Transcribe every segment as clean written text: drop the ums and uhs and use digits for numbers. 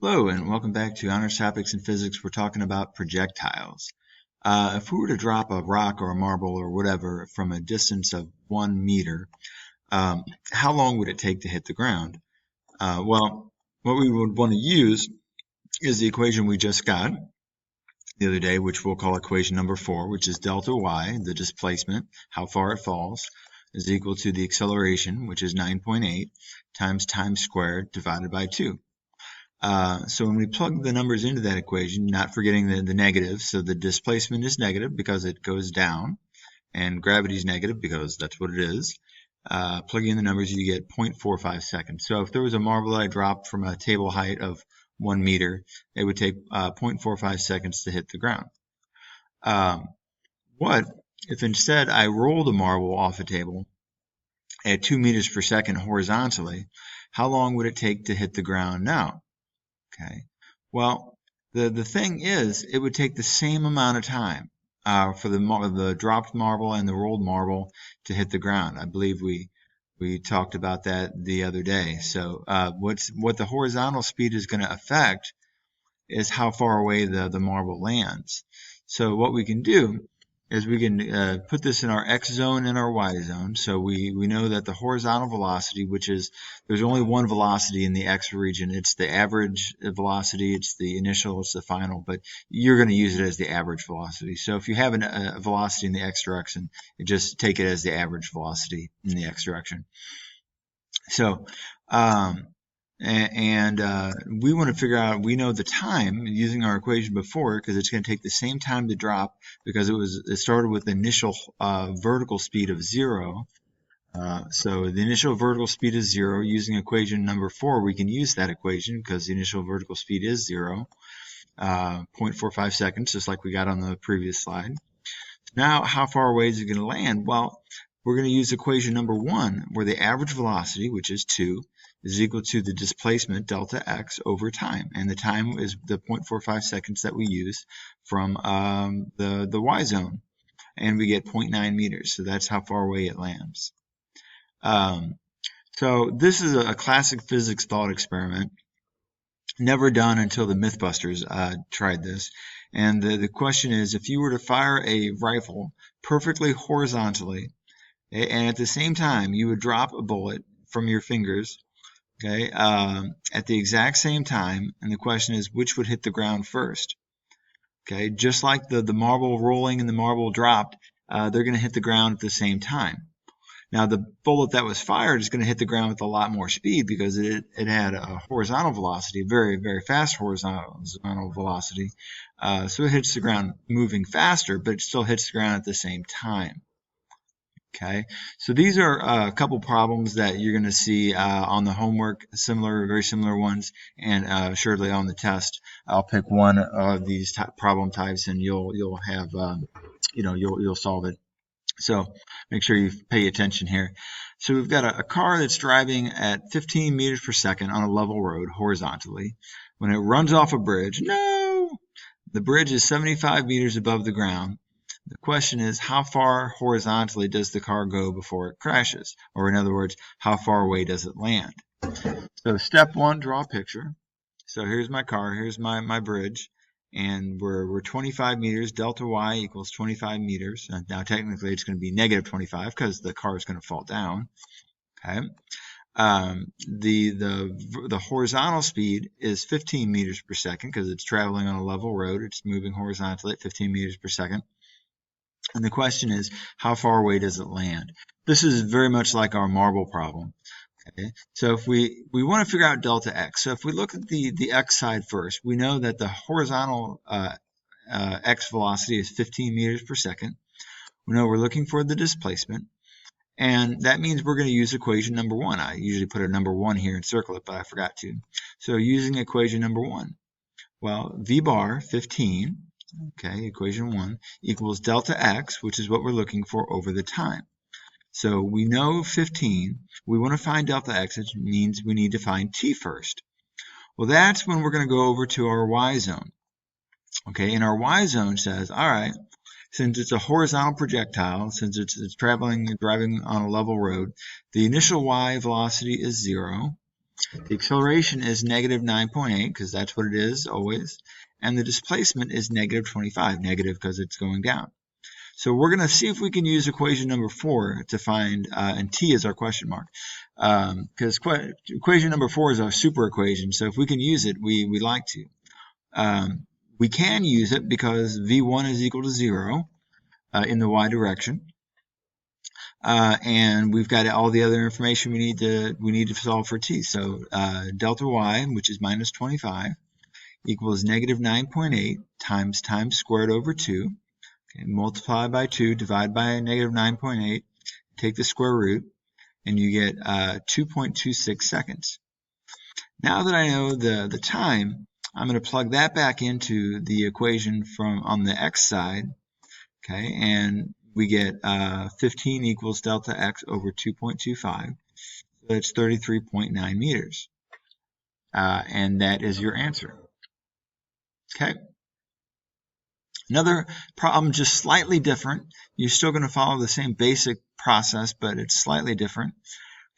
Hello, and welcome back to Honors Topics in Physics. We're talking about projectiles. If we were to drop a rock or a marble or whatever from a distance of 1 meter, how long would it take to hit the ground? Well, what we would want to use is the equation we just got the other day, which we'll call equation number 4, which is delta y, the displacement, how far it falls, is equal to the acceleration, which is 9.8, times time squared divided by 2. So when we plug the numbers into that equation, not forgetting the negative, so the displacement is negative because it goes down, and gravity is negative because that's what it is. Plug in the numbers, you get 0.45 seconds. So if there was a marble that I dropped from a table height of 1 meter, it would take 0.45 seconds to hit the ground. What if instead I rolled a marble off a table at 2 meters per second horizontally? How long would it take to hit the ground now? Okay, well, the thing is, it would take the same amount of time for the dropped marble and the rolled marble to hit the ground. I believe we talked about that the other day. So what the horizontal speed is going to affect is how far away the marble lands. So what we can do is we can put this in our x zone and our y zone. So we know that the horizontal velocity, which is, there's only one velocity in the x region. It's the average velocity, it's the initial, it's the final, but you're going to use it as the average velocity. So if you have a velocity in the x direction, you just take it as the average velocity in the x direction. So we want to figure out, we know the time using our equation before, because it's going to take the same time to drop, because it started with the initial vertical speed of 0. So the initial vertical speed is 0. Using equation number 4, we can use that equation because the initial vertical speed is 0, 0.45 seconds, just like we got on the previous slide. Now, how far away is it going to land? Well, we're going to use equation number 1, where the average velocity, which is 2, is equal to the displacement, delta x, over time. And the time is the 0.45 seconds that we use from the y zone. And we get 0.9 meters. So that's how far away it lands. So this is a classic physics thought experiment. Never done until the Mythbusters tried this. And the question is, if you were to fire a rifle perfectly horizontally, and at the same time you would drop a bullet from your fingers, okay, at the exact same time, and the question is, which would hit the ground first? Okay, just like the marble rolling and the marble dropped, they're going to hit the ground at the same time. Now, the bullet that was fired is going to hit the ground with a lot more speed because it had a horizontal velocity, very, very fast horizontal velocity. So it hits the ground moving faster, but it still hits the ground at the same time. Okay, so these are a couple problems that you're going to see on the homework, very similar ones, and assuredly on the test. I'll pick one of these problem types, and you'll have, you'll solve it. So make sure you pay attention here. So we've got a car that's driving at 15 meters per second on a level road horizontally. When it runs off a bridge, no! The bridge is 75 meters above the ground. The question is, how far horizontally does the car go before it crashes? Or in other words, how far away does it land? So step 1, draw a picture. So here's my car, here's my bridge, and we're 25 meters, delta y equals 25 meters. Now technically it's going to be negative 25 because the car is going to fall down. Okay. The horizontal speed is 15 meters per second because it's traveling on a level road. It's moving horizontally at 15 meters per second. And the question is, how far away does it land? This is very much like our marble problem. Okay, so if we want to figure out delta x, so if we look at the x side first, we know that the horizontal x velocity is 15 meters per second. We know we're looking for the displacement, and that means we're going to use equation number 1. I usually put a number 1 here and circle it, but I forgot to. So using equation number 1, well, v bar 15, okay, equation 1, equals delta x, which is what we're looking for over the time. So we know 15. We want to find delta x, which means we need to find t first. Well, that's when we're going to go over to our y zone. Okay, and our y zone says, all right, since it's a horizontal projectile, since it's driving on a level road, the initial y velocity is 0. The acceleration is negative 9.8 because that's what it is always. And the displacement is negative 25, negative because it's going down. So we're going to see if we can use equation number 4 to find, and t is our question mark, because equation number 4 is our super equation. So if we can use it, we like to. We can use it because v1 is equal to 0 in the y direction. And we've got all the other information we need to solve for t. So delta y, which is minus 25, equals negative 9.8 times time squared over 2. Okay, multiply by 2, divide by negative 9.8, take the square root, and you get 2.26 seconds. Now that I know the time, I'm going to plug that back into the equation from on the x side, okay, and we get 15 equals delta x over 2.25. So that's 33.9 meters. And that is your answer. Okay. Another problem, just slightly different. You're still going to follow the same basic process, but it's slightly different.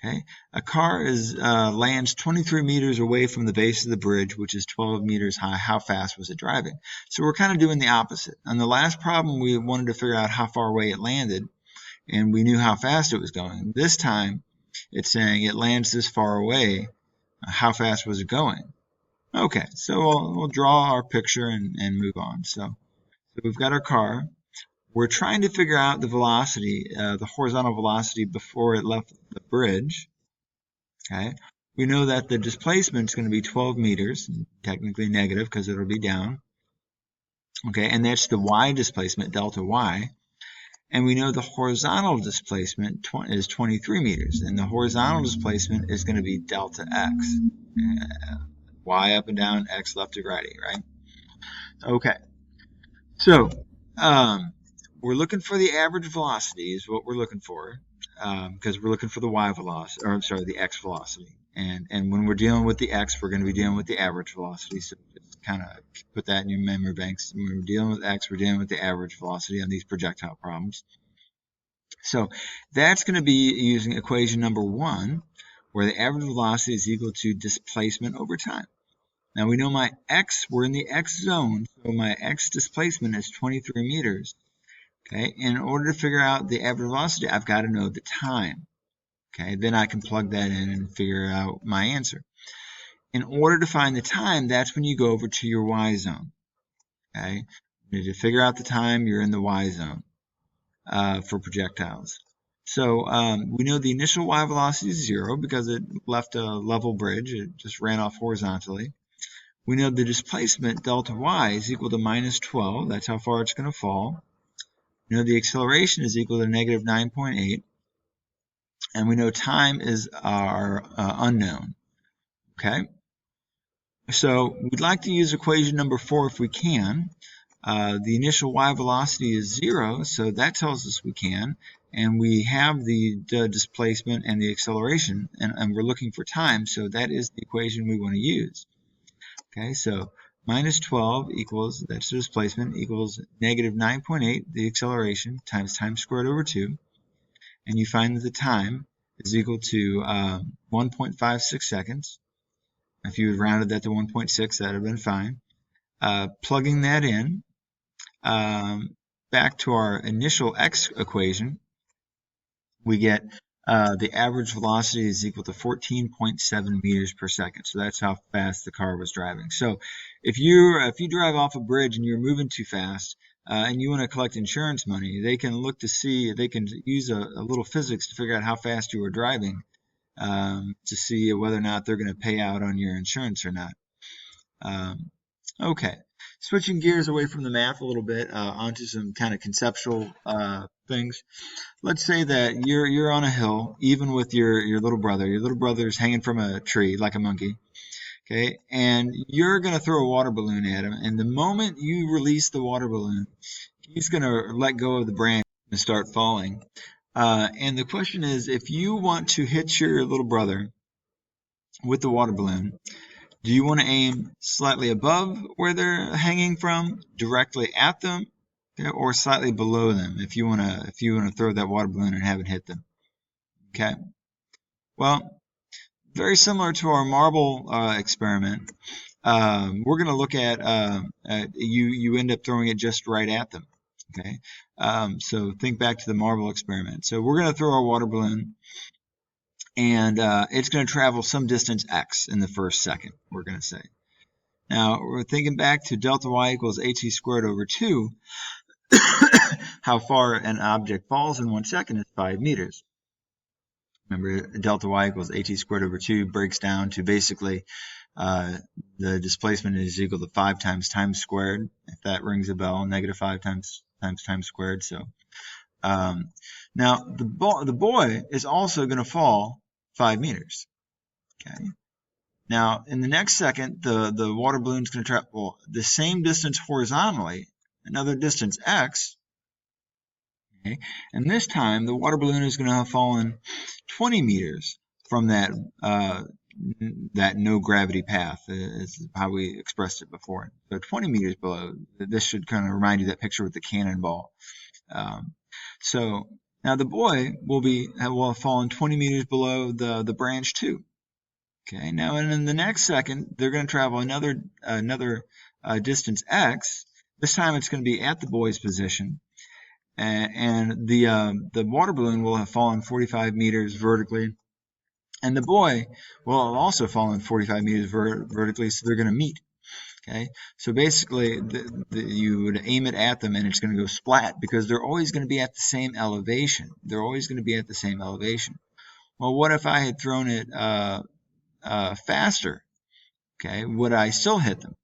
Okay. A car lands 23 meters away from the base of the bridge, which is 12 meters high. How fast was it driving? So we're kind of doing the opposite. On the last problem, we wanted to figure out how far away it landed, and we knew how fast it was going. This time, it's saying it lands this far away. How fast was it going? Okay, so we'll draw our picture and move on. So we've got our car. We're trying to figure out the velocity, the horizontal velocity before it left the bridge. Okay, we know that the displacement is going to be 12 meters, technically negative because it'll be down. Okay, and that's the y displacement, delta y. And we know the horizontal displacement is 23 meters, and the horizontal displacement is going to be delta x. Y up and down, x left to righty, right? Okay. So, we're looking for the average velocity is what we're looking for, because we're looking for the y velocity, or I'm sorry, the x velocity. And when we're dealing with the x, we're going to be dealing with the average velocity. So just kind of put that in your memory banks. When we're dealing with x, we're dealing with the average velocity on these projectile problems. So that's going to be using equation number 1, where the average velocity is equal to displacement over time. Now we know my x, we're in the x zone, so my x displacement is 23 meters. Okay, in order to figure out the average velocity, I've got to know the time. Okay, then I can plug that in and figure out my answer. In order to find the time, that's when you go over to your y zone. Okay, to figure out the time, you're in the y zone for projectiles. So we know the initial y velocity is 0 because it left a level bridge. It just ran off horizontally. We know the displacement, delta y, is equal to minus 12. That's how far it's going to fall. We know the acceleration is equal to negative 9.8. And we know time is our unknown. Okay? So we'd like to use equation number 4 if we can. The initial y velocity is 0, so that tells us we can. And we have the displacement and the acceleration, and we're looking for time, so that is the equation we want to use. Okay, so minus 12 equals, that's the displacement, equals negative 9.8, the acceleration, times time squared over 2. And you find that the time is equal to 1.56 seconds. If you had rounded that to 1.6, that would have been fine. Plugging that in, back to our initial x equation, we get the average velocity is equal to 14.7 meters per second. So that's how fast the car was driving. So if you drive off a bridge and you're moving too fast and you want to collect insurance money, they can look to see, they can use a little physics to figure out how fast you were driving to see whether or not they're going to pay out on your insurance or not. Okay, switching gears away from the math a little bit onto some kind of conceptual things. Let's say that you're on a hill, even with your little brother. Your little brother's hanging from a tree like a monkey, okay? And you're going to throw a water balloon at him. And the moment you release the water balloon, he's going to let go of the branch and start falling. And the question is, if you want to hit your little brother with the water balloon, do you want to aim slightly above where they're hanging from, directly at them, or slightly below them if you want to throw that water balloon and have it hit them? Okay. Well, very similar to our marble experiment. We're going to look at you end up throwing it just right at them. Okay, so think back to the marble experiment. So we're going to throw our water balloon, and it's going to travel some distance x in the first second, we're going to say. Now, we're thinking back to delta y equals at squared over 2. How far an object falls in 1 second is 5 meters. Remember, delta y equals at squared over 2 breaks down to basically the displacement is equal to 5 times time squared, if that rings a bell, negative 5 times time squared. So now the boy is also going to fall 5 meters. Okay. Now, in the next second, the water balloon is going to travel the same distance horizontally, another distance x. Okay, and this time the water balloon is going to have fallen 20 meters from that no gravity path, is how we expressed it before. So 20 meters below. This should kind of remind you of that picture with the cannonball. So now the boy will have fallen 20 meters below the branch too. Okay, now and in the next second, they're going to travel another distance x. This time it's going to be at the boy's position, and the water balloon will have fallen 45 meters vertically, and the boy will have also fallen 45 meters vertically, so they're going to meet. Okay, so basically you would aim it at them and it's going to go splat because they're always going to be at the same elevation. They're always going to be at the same elevation. Well, what if I had thrown it faster? Okay, would I still hit them?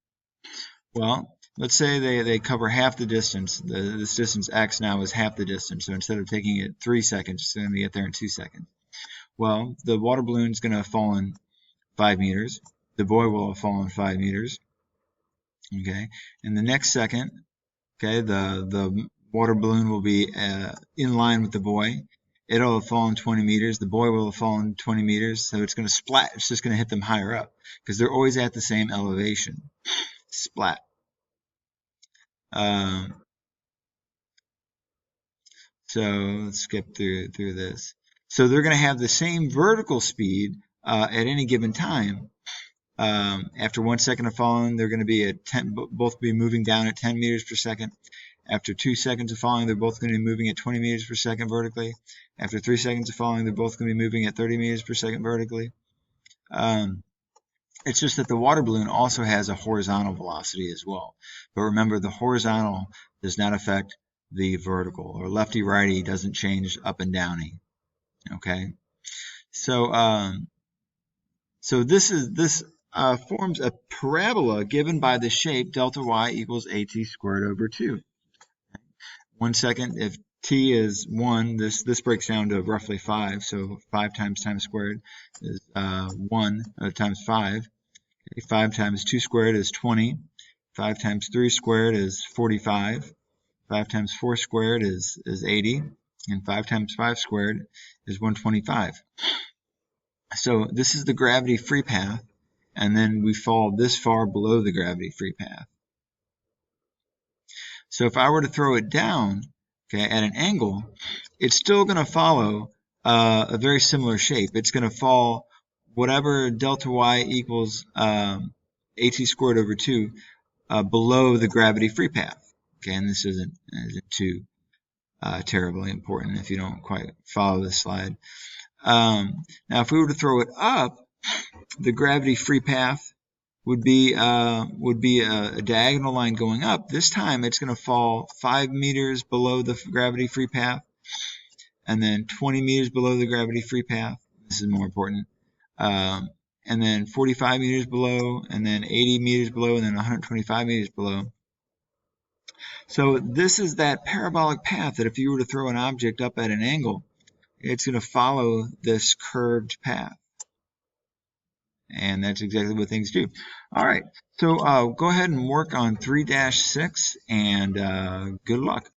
Well, let's say they cover half the distance. This distance x now is half the distance. So instead of taking it 3 seconds, it's going to get there in 2 seconds. Well, the water balloon is going to have fallen 5 meters. The boy will have fallen 5 meters. Okay, in the next second, okay, the water balloon will be in line with the boy. It'll have fallen 20 meters. The boy will have fallen 20 meters. So it's going to splat. It's just going to hit them higher up because they're always at the same elevation. Splat. So let's skip through this. So they're going to have the same vertical speed at any given time. After 1 second of falling, they're going to be at 10, both be moving down at 10 meters per second. After 2 seconds of falling, they're both going to be moving at 20 meters per second vertically. After 3 seconds of falling, they're both going to be moving at 30 meters per second vertically. It's just that the water balloon also has a horizontal velocity as well. But remember, the horizontal does not affect the vertical, or lefty-righty doesn't change up and downy. Okay, so this forms a parabola given by the shape delta y equals at squared over 2. 1 second, if t is 1, this breaks down to roughly 5. So 5 times time squared is 1 times 5. Okay, 5 times 2 squared is 20. 5 times 3 squared is 45. 5 times 4 squared is 80. And 5 times 5 squared is 125. So this is the gravity-free path, and then we fall this far below the gravity-free path. So if I were to throw it down, okay, at an angle, it's still going to follow a very similar shape. It's going to fall whatever delta y equals at squared over 2 below the gravity-free path. Okay, and this isn't too terribly important if you don't quite follow this slide. Now, if we were to throw it up, the gravity-free path would be a diagonal line going up. This time, it's going to fall 5 meters below the gravity-free path, and then 20 meters below the gravity-free path. This is more important. And then 45 meters below, and then 80 meters below, and then 125 meters below. So this is that parabolic path that if you were to throw an object up at an angle, it's going to follow this curved path. And that's exactly what things do. All right, so go ahead and work on 3-6, and good luck.